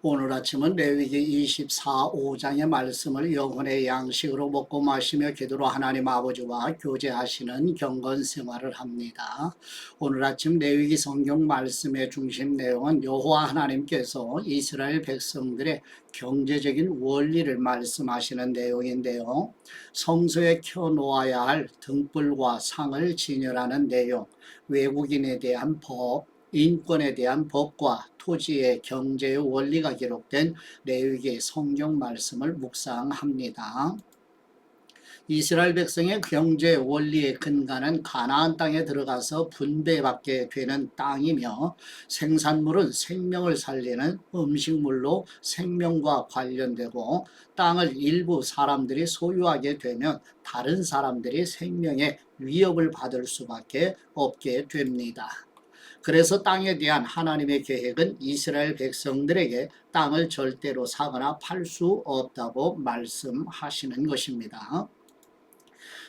오늘 아침은 레위기 5장의 말씀을 영혼의 양식으로 먹고 마시며 기도로 하나님 아버지와 교제하시는 경건 생활을 합니다. 오늘 아침 레위기 성경 말씀의 중심 내용은 여호와 하나님께서 이스라엘 백성들의 경제적인 원리를 말씀하시는 내용인데요. 성소에 켜놓아야 할 등불과 상을 진열하는 내용, 외국인에 대한 법, 인권에 대한 법과 토지의 경제의 원리가 기록된 레위기 성경 말씀을 묵상합니다. 이스라엘 백성의 경제 원리의 근간은 가나안 땅에 들어가서 분배받게 되는 땅이며, 생산물은 생명을 살리는 음식물로 생명과 관련되고, 땅을 일부 사람들이 소유하게 되면 다른 사람들이 생명의 위협을 받을 수밖에 없게 됩니다. 그래서 땅에 대한 하나님의 계획은 이스라엘 백성들에게 땅을 절대로 사거나 팔 수 없다고 말씀하시는 것입니다.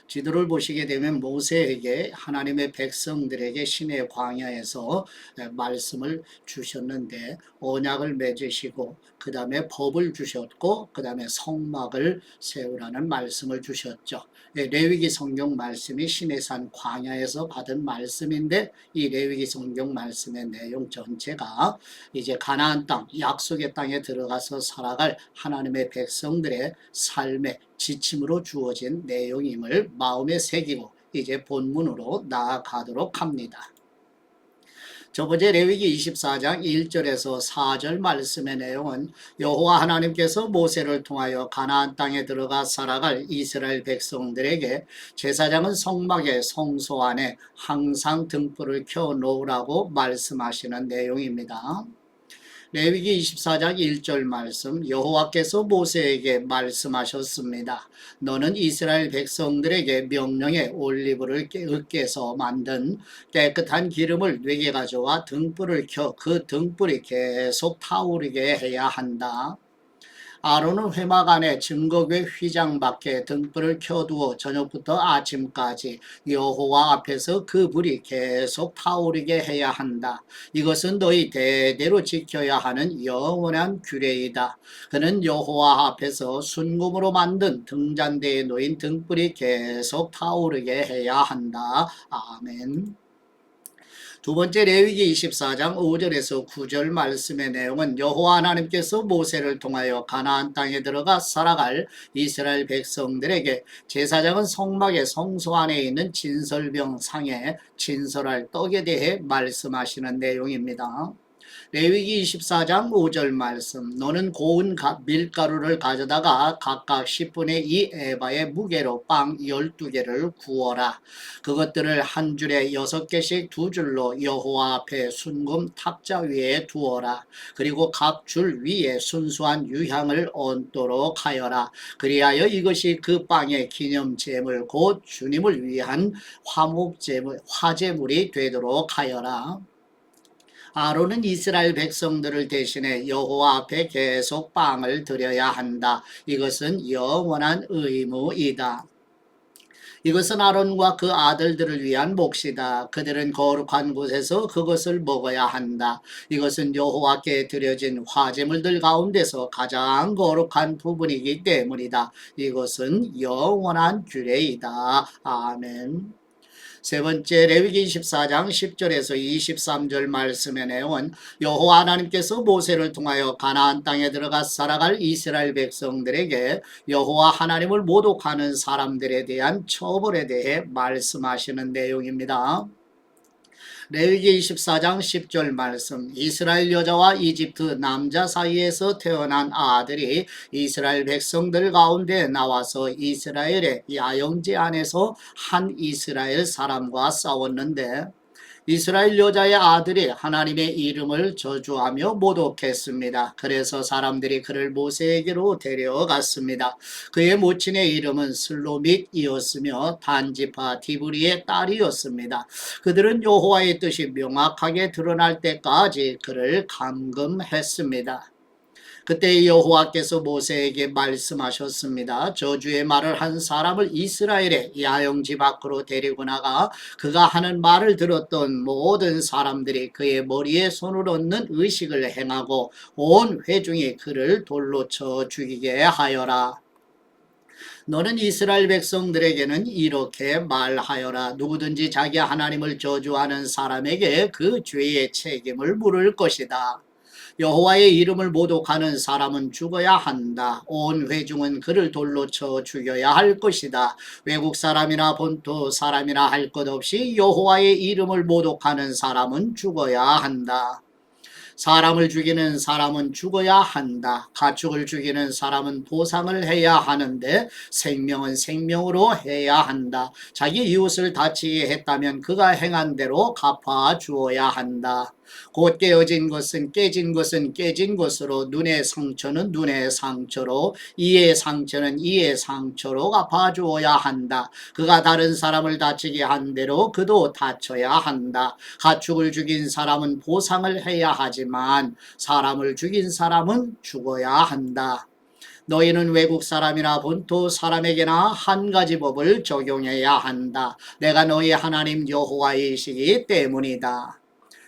지도를 보시게 되면 모세에게 하나님의 백성들에게 시내 광야에서 말씀을 주셨는데, 언약을 맺으시고 그 다음에 법을 주셨고 그 다음에 성막을 세우라는 말씀을 주셨죠. 레위기 성경 말씀이 시내산 광야에서 받은 말씀인데, 이 레위기 성경 말씀의 내용 전체가 이제 가나안 땅, 약속의 땅에 들어가서 살아갈 하나님의 백성들의 삶의 지침으로 주어진 내용임을 마음에 새기고 이제 본문으로 나아가도록 합니다. 저번에 레위기 24장 1절에서 4절 말씀의 내용은 여호와 하나님께서 모세를 통하여 가나안 땅에 들어가 살아갈 이스라엘 백성들에게 제사장은 성막의 성소 안에 항상 등불을 켜 놓으라고 말씀하시는 내용입니다. 레위기 24장 1절 말씀, 여호와께서 모세에게 말씀하셨습니다. 너는 이스라엘 백성들에게 명령의 올리브를 으깨서 만든 깨끗한 기름을 뇌게 가져와 등불을 켜 그 등불이 계속 타오르게 해야 한다. 아론은 회막 안에 증거궤 휘장 밖에 등불을 켜두어 저녁부터 아침까지 여호와 앞에서 그 불이 계속 타오르게 해야 한다. 이것은 너희 대대로 지켜야 하는 영원한 규례이다. 그는 여호와 앞에서 순금으로 만든 등잔대에 놓인 등불이 계속 타오르게 해야 한다. 아멘. 두 번째 레위기 24장 5절에서 9절 말씀의 내용은 여호와 하나님께서 모세를 통하여 가나안 땅에 들어가 살아갈 이스라엘 백성들에게 제사장은 성막의 성소 안에 있는 진설병 상에 진설할 떡에 대해 말씀하시는 내용입니다. 레위기 24장 5절 말씀, 너는 고운 밀가루를 가져다가 각각 10분의 2 에바의 무게로 빵 12개를 구워라. 그것들을 한 줄에 6개씩 두 줄로 여호와 앞에 순금 탁자 위에 두어라. 그리고 각 줄 위에 순수한 유향을 얹도록 하여라. 그리하여 이것이 그 빵의 기념제물 곧 주님을 위한 화제물이 되도록 하여라. 아론은 이스라엘 백성들을 대신해 여호와 앞에 계속 빵을 드려야 한다. 이것은 영원한 의무이다. 이것은 아론과 그 아들들을 위한 몫이다. 그들은 거룩한 곳에서 그것을 먹어야 한다. 이것은 여호와께 드려진 화제물들 가운데서 가장 거룩한 부분이기 때문이다. 이것은 영원한 규례이다. 아멘. 세 번째 레위기 24장 10절에서 23절 말씀의 내용은 여호와 하나님께서 모세를 통하여 가나안 땅에 들어가 살아갈 이스라엘 백성들에게 여호와 하나님을 모독하는 사람들에 대한 처벌에 대해 말씀하시는 내용입니다. 레위기 24장 10절 말씀, 이스라엘 여자와 이집트 남자 사이에서 태어난 아들이 이스라엘 백성들 가운데 나와서 이스라엘의 야영지 안에서 한 이스라엘 사람과 싸웠는데, 이스라엘 여자의 아들이 하나님의 이름을 저주하며 모독했습니다. 그래서 사람들이 그를 모세에게로 데려갔습니다. 그의 모친의 이름은 슬로밋이었으며 단지파 디브리의 딸이었습니다. 그들은 여호와의 뜻이 명확하게 드러날 때까지 그를 감금했습니다. 그때 여호와께서 모세에게 말씀하셨습니다. 저주의 말을 한 사람을 이스라엘의 야영지 밖으로 데리고 나가 그가 하는 말을 들었던 모든 사람들이 그의 머리에 손을 얹는 의식을 행하고 온 회중이 그를 돌로 쳐 죽이게 하여라. 너는 이스라엘 백성들에게는 이렇게 말하여라. 누구든지 자기 하나님을 저주하는 사람에게 그 죄의 책임을 물을 것이다. 여호와의 이름을 모독하는 사람은 죽어야 한다. 온 회중은 그를 돌로 쳐 죽여야 할 것이다. 외국 사람이나 본토 사람이나 할 것 없이 여호와의 이름을 모독하는 사람은 죽어야 한다. 사람을 죽이는 사람은 죽어야 한다. 가축을 죽이는 사람은 보상을 해야 하는데 생명은 생명으로 해야 한다. 자기 이웃을 다치게 했다면 그가 행한 대로 갚아 주어야 한다. 곧 깨어진 것은 깨진 것은 깨진 것으로 눈의 상처는 눈의 상처로 이의 상처는 이의 상처로 갚아주어야 한다. 그가 다른 사람을 다치게 한 대로 그도 다쳐야 한다. 가축을 죽인 사람은 보상을 해야 하지만 사람을 죽인 사람은 죽어야 한다. 너희는 외국 사람이나 본토 사람에게나 한 가지 법을 적용해야 한다. 내가 너희 하나님 여호와이시기 때문이다.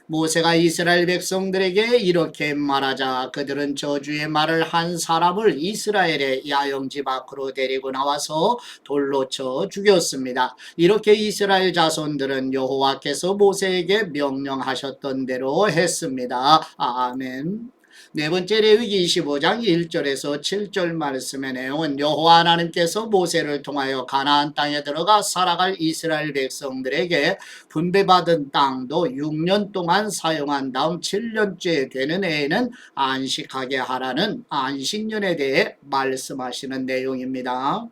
모세가 이스라엘 백성들에게 이렇게 말하자 그들은 저주의 말을 한 사람을 이스라엘의 야영지 밖으로 데리고 나와서 돌로 쳐 죽였습니다. 이렇게 이스라엘 자손들은 여호와께서 모세에게 명령하셨던 대로 했습니다. 아멘. 네 번째 레위기 25장 1절에서 7절 말씀의 내용은 여호와 하나님께서 모세를 통하여 가나안 땅에 들어가 살아갈 이스라엘 백성들에게 분배받은 땅도 6년 동안 사용한 다음 7년째 되는 해에는 안식하게 하라는 안식년에 대해 말씀하시는 내용입니다.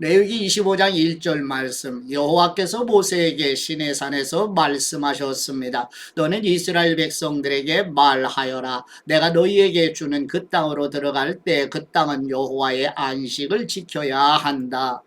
레위기 25장 1절 말씀 여호와께서 모세에게 시내산에서 말씀하셨습니다. 너는 이스라엘 백성들에게 말하여라. 내가 너희에게 주는 그 땅으로 들어갈 때 그 땅은 여호와의 안식을 지켜야 한다.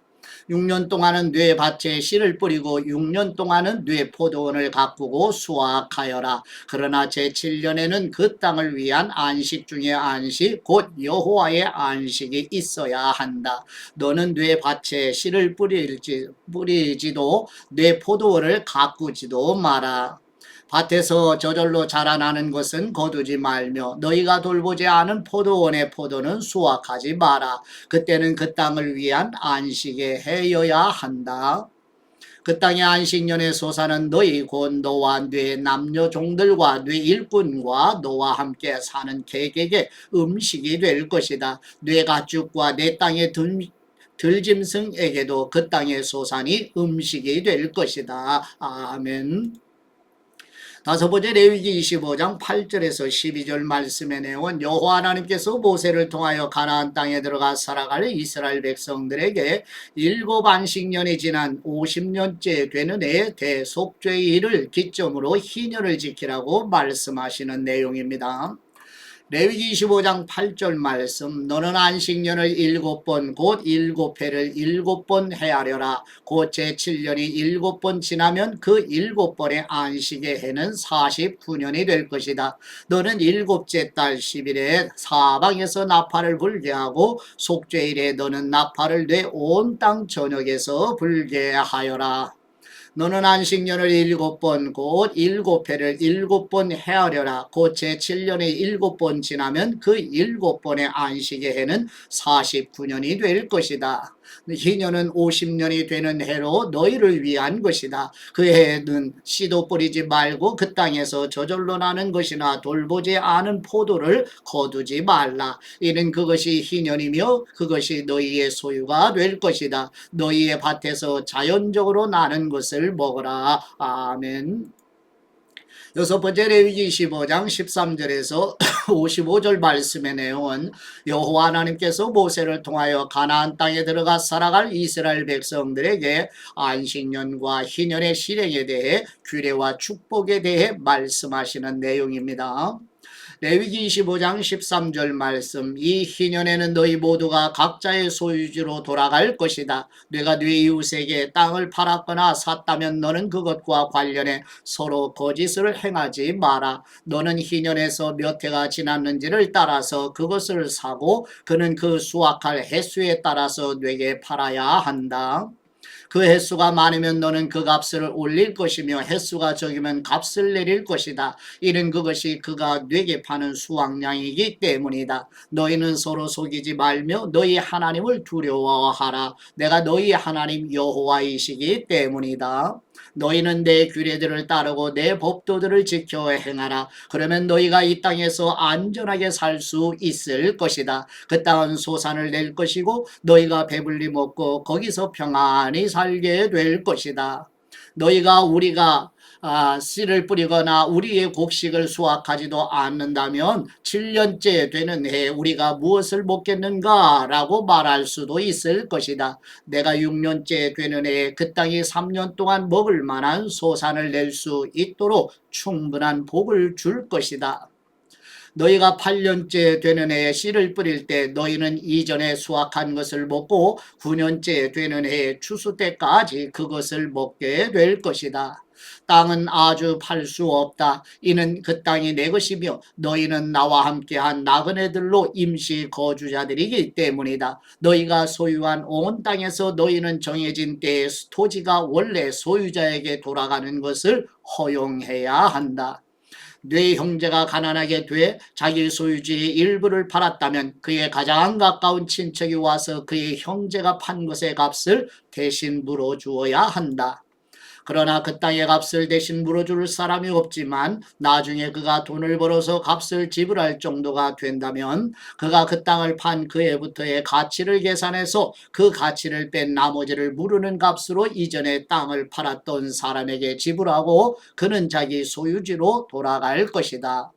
6년 동안은 뇌 밭에 씨를 뿌리고 6년 동안은 뇌 포도원을 가꾸고 수확하여라. 그러나 제7년에는 그 땅을 위한 안식 중의 안식 곧 여호와의 안식이 있어야 한다. 너는 뇌 밭에 씨를 뿌리지도 뇌 포도원을 가꾸지도 마라. 밭에서 저절로 자라나는 것은 거두지 말며 너희가 돌보지 않은 포도원의 포도는 수확하지 마라. 그때는 그 땅을 위한 안식의 해여야 한다. 그 땅의 안식년의 소사는 너희 곧 너와 네 남녀 종들과 네 일꾼과 너와 함께 사는 객에게 음식이 될 것이다. 네 가축과 내 땅의 들짐승에게도 그 땅의 소산이 음식이 될 것이다. 아멘. 다섯 번째 레위기 25장 8절에서 12절 말씀의 내용은 여호와 하나님께서 모세를 통하여 가나안 땅에 들어가 살아갈 이스라엘 백성들에게 일곱 안식년이 지난 50년째 되는 해에 대속죄일을 기점으로 희년을 지키라고 말씀하시는 내용입니다. 레위기 25장 8절 말씀 너는 안식년을 7번 곧 7회를 7번 헤아려라. 곧 제7년이 7번 지나면 그 7번의 안식의 해는 49년이 될 것이다. 너는 7째 달 10일에 사방에서 나팔을 불게 하고 속죄일에 너는 나팔을 내 온 땅 전역에서 불게 하여라. 너는 안식년을 7번 곧 7회를 7번 헤아려라. 곧 제7년에 7번 지나면 그 7번의 안식의 해는 49년이 될 것이다. 희년은 50년이 되는 해로 너희를 위한 것이다. 그 해에는 씨도 뿌리지 말고 그 땅에서 저절로 나는 것이나 돌보지 않은 포도를 거두지 말라. 이는 그것이 희년이며 그것이 너희의 소유가 될 것이다. 너희의 밭에서 자연적으로 나는 것을 먹어라. 아멘. 여섯 번째 레위기 25장 13절에서 55절 말씀의 내용은 여호와 하나님께서 모세를 통하여 가나안 땅에 들어가 살아갈 이스라엘 백성들에게 안식년과 희년의 실행에 대해 규례와 축복에 대해 말씀하시는 내용입니다. 레위기 25장 13절 말씀. 이 희년에는 너희 모두가 각자의 소유지로 돌아갈 것이다. 내가 네 이웃에게 땅을 팔았거나 샀다면 너는 그것과 관련해 서로 거짓을 행하지 마라. 너는 희년에서 몇 해가 지났는지를 따라서 그것을 사고 그는 그 수확할 횟수에 따라서 내게 팔아야 한다. 그 횟수가 많으면 너는 그 값을 올릴 것이며 횟수가 적으면 값을 내릴 것이다. 이는 그것이 그가 내게 파는 수확량이기 때문이다. 너희는 서로 속이지 말며 너희 하나님을 두려워하라. 내가 너희 하나님 여호와이시기 때문이다. 너희는 내 규례들을 따르고 내 법도들을 지켜 행하라. 그러면 너희가 이 땅에서 안전하게 살 수 있을 것이다. 그 땅은 소산을 낼 것이고 너희가 배불리 먹고 거기서 평안히 살게 될 것이다. 너희가 우리가 씨를 뿌리거나 우리의 곡식을 수확하지도 않는다면 7년째 되는 해에 우리가 무엇을 먹겠는가 라고 말할 수도 있을 것이다. 내가 6년째 되는 해에 그 땅이 3년 동안 먹을 만한 소산을 낼 수 있도록 충분한 복을 줄 것이다. 너희가 8년째 되는 해에 씨를 뿌릴 때 너희는 이전에 수확한 것을 먹고 9년째 되는 해에 추수 때까지 그것을 먹게 될 것이다. 땅은 아주 팔 수 없다. 이는 그 땅이 내 것이며 너희는 나와 함께한 나그네들로 임시 거주자들이기 때문이다. 너희가 소유한 온 땅에서 너희는 정해진 때에 토지가 원래 소유자에게 돌아가는 것을 허용해야 한다. 네 형제가 가난하게 돼 자기 소유지의 일부를 팔았다면 그의 가장 가까운 친척이 와서 그의 형제가 판 것의 값을 대신 물어주어야 한다. 그러나 그 땅의 값을 대신 물어줄 사람이 없지만 나중에 그가 돈을 벌어서 값을 지불할 정도가 된다면 그가 그 땅을 판 그 해부터의 가치를 계산해서 그 가치를 뺀 나머지를 무르는 값으로 이전에 땅을 팔았던 사람에게 지불하고 그는 자기 소유지로 돌아갈 것이다.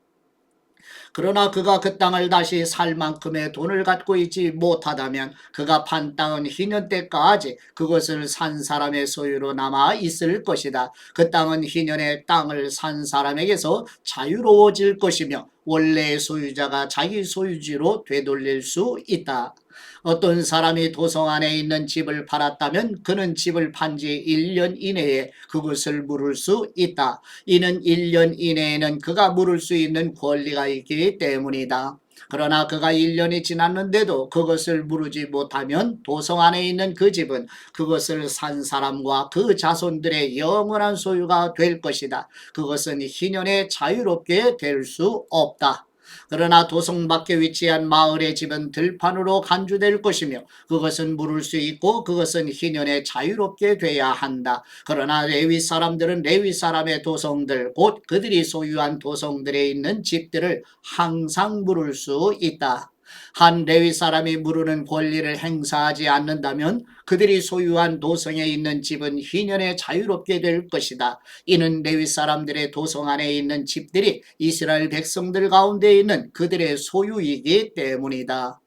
그러나 그가 그 땅을 다시 살 만큼의 돈을 갖고 있지 못하다면 그가 판 땅은 희년 때까지 그것을 산 사람의 소유로 남아 있을 것이다. 그 땅은 희년에 땅을 산 사람에게서 자유로워질 것이며 원래의 소유자가 자기 소유지로 되돌릴 수 있다. 어떤 사람이 도성 안에 있는 집을 팔았다면 그는 집을 판 지 1년 이내에 그것을 물을 수 있다. 이는 1년 이내에는 그가 물을 수 있는 권리가 있기 때문이다. 그러나 그가 1년이 지났는데도 그것을 물으지 못하면 도성 안에 있는 그 집은 그것을 산 사람과 그 자손들의 영원한 소유가 될 것이다. 그것은 희년에 자유롭게 될 수 없다. 그러나 도성 밖에 위치한 마을의 집은 들판으로 간주될 것이며 그것은 물을 수 있고 그것은 희년에 자유롭게 돼야 한다. 그러나 레위 사람들은 레위 사람의 도성들 곧 그들이 소유한 도성들에 있는 집들을 항상 물을 수 있다. 한 레위 사람이 무르는 권리를 행사하지 않는다면 그들이 소유한 도성에 있는 집은 희년에 자유롭게 될 것이다. 이는 레위 사람들의 도성 안에 있는 집들이 이스라엘 백성들 가운데 있는 그들의 소유이기 때문이다.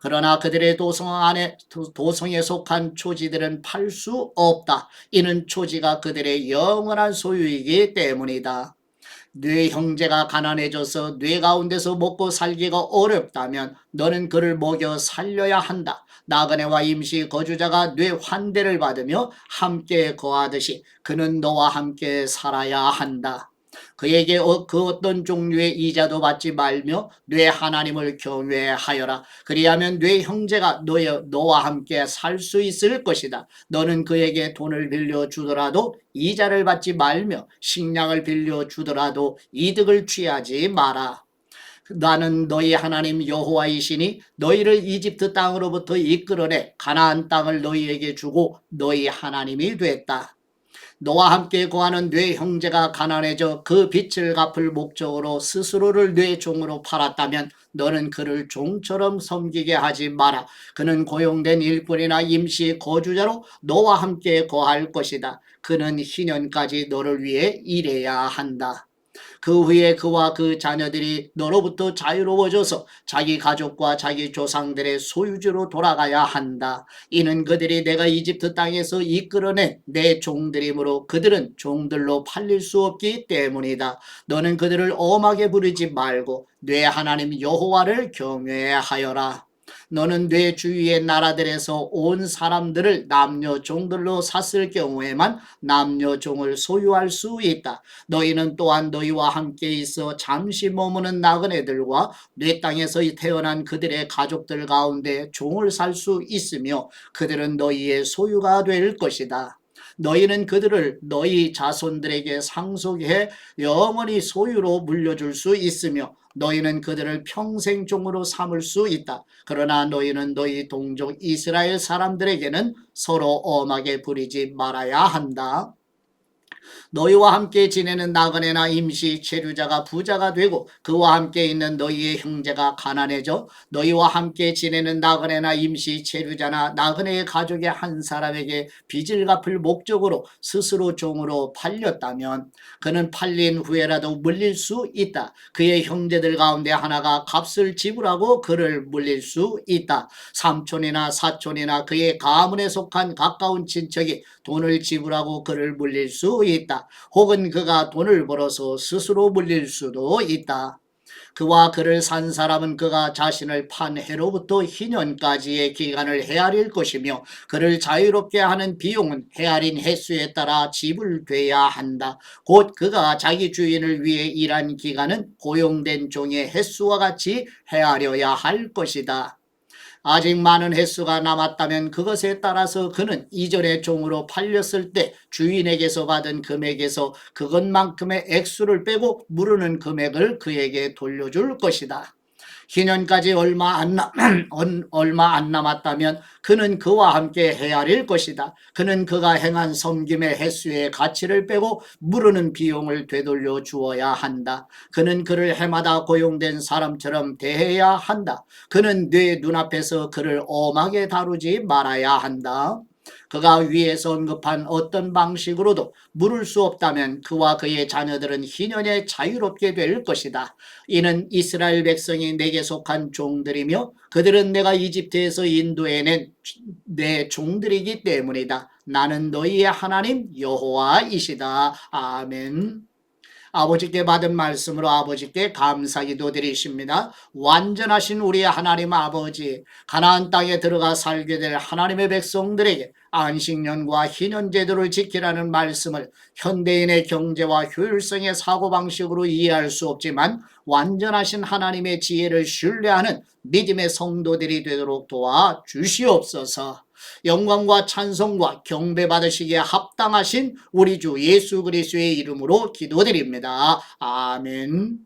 그러나 그들의 도성에 속한 초지들은 팔 수 없다. 이는 초지가 그들의 영원한 소유이기 때문이다. 네 형제가 가난해져서 네 가운데서 먹고 살기가 어렵다면 너는 그를 먹여 살려야 한다. 나그네와 임시 거주자가 네 환대를 받으며 함께 거하듯이 그는 너와 함께 살아야 한다. 그에게 그 어떤 종류의 이자도 받지 말며 네 하나님을 경외하여라. 그리하면 네 형제가 너와 함께 살 수 있을 것이다. 너는 그에게 돈을 빌려주더라도 이자를 받지 말며 식량을 빌려주더라도 이득을 취하지 마라. 나는 너희 하나님 여호와이시니 너희를 이집트 땅으로부터 이끌어내 가나안 땅을 너희에게 주고 너희 하나님이 됐다. 너와 함께 거하는 네 형제가 가난해져 그 빚을 갚을 목적으로 스스로를 네 종으로 팔았다면 너는 그를 종처럼 섬기게 하지 마라. 그는 고용된 일꾼이나 임시 거주자로 너와 함께 거할 것이다. 그는 희년까지 너를 위해 일해야 한다. 그 후에 그와 그 자녀들이 너로부터 자유로워져서 자기 가족과 자기 조상들의 소유주로 돌아가야 한다. 이는 그들이 내가 이집트 땅에서 이끌어낸 내 종들이므로 그들은 종들로 팔릴 수 없기 때문이다. 너는 그들을 엄하게 부르지 말고 내 하나님 여호와를 경외하여라. 너는 내 주위의 나라들에서 온 사람들을 남녀 종들로 샀을 경우에만 남녀 종을 소유할 수 있다. 너희는 또한 너희와 함께 있어 잠시 머무는 나그네들과 내 땅에서 태어난 그들의 가족들 가운데 종을 살 수 있으며 그들은 너희의 소유가 될 것이다. 너희는 그들을 너희 자손들에게 상속해 영원히 소유로 물려줄 수 있으며 너희는 그들을 평생 종으로 삼을 수 있다. 그러나 너희는 너희 동족 이스라엘 사람들에게는 서로 엄하게 부리지 말아야 한다. 너희와 함께 지내는 나그네나 임시 체류자가 부자가 되고 그와 함께 있는 너희의 형제가 가난해져 너희와 함께 지내는 나그네나 임시 체류자나 나그네의 가족의 한 사람에게 빚을 갚을 목적으로 스스로 종으로 팔렸다면 그는 팔린 후에라도 물릴 수 있다. 그의 형제들 가운데 하나가 값을 지불하고 그를 물릴 수 있다. 삼촌이나 사촌이나 그의 가문에 속한 가까운 친척이 돈을 지불하고 그를 물릴 수 있다. 혹은 그가 돈을 벌어서 스스로 물릴 수도 있다. 그와 그를 산 사람은 그가 자신을 판 해로부터 희년까지의 기간을 헤아릴 것이며 그를 자유롭게 하는 비용은 헤아린 횟수에 따라 지불돼야 한다. 곧 그가 자기 주인을 위해 일한 기간은 고용된 종의 횟수와 같이 헤아려야 할 것이다. 아직 많은 횟수가 남았다면 그것에 따라서 그는 이전의 종으로 팔렸을 때 주인에게서 받은 금액에서 그것만큼의 액수를 빼고 무르는 금액을 그에게 돌려줄 것이다. 희년까지 얼마 안 남았다면 그는 그와 함께 헤아릴 것이다. 그는 그가 행한 섬김의 횟수의 가치를 빼고 무르는 비용을 되돌려 주어야 한다. 그는 그를 해마다 고용된 사람처럼 대해야 한다. 그는 내 눈앞에서 그를 엄하게 다루지 말아야 한다. 그가 위에서 언급한 어떤 방식으로도 물을 수 없다면 그와 그의 자녀들은 희년에 자유롭게 될 것이다. 이는 이스라엘 백성이 내게 속한 종들이며 그들은 내가 이집트에서 인도해낸 내 종들이기 때문이다. 나는 너희의 하나님 여호와이시다. 아멘. 아버지께 받은 말씀으로 아버지께 감사기도 드리십니다. 완전하신 우리 하나님 아버지, 가나안 땅에 들어가 살게 될 하나님의 백성들에게 안식년과 희년제도를 지키라는 말씀을 현대인의 경제와 효율성의 사고방식으로 이해할 수 없지만 완전하신 하나님의 지혜를 신뢰하는 믿음의 성도들이 되도록 도와 주시옵소서. 영광과 찬송과 경배 받으시기에 합당하신 우리 주 예수 그리스도의 이름으로 기도드립니다. 아멘.